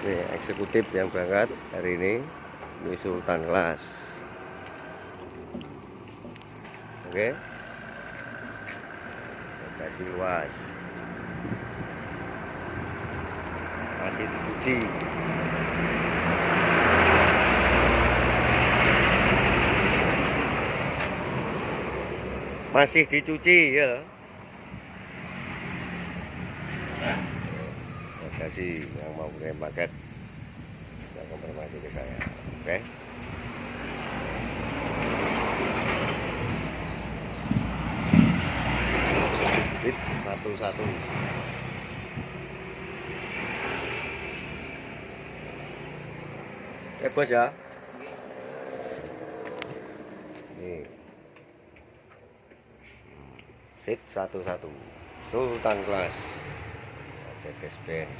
Ini eksekutif yang berangkat hari ini Sultan kelas. Oke, lokasi luas, masih dicuci. Masih dicuci ya. Terima kasih yang mau kirim paket, yang konfirmasi ke saya. Oke. Fit satu-satu. Bos ya. Nih. Fit satu-satu. Sultan kelas. Mercedes Benz.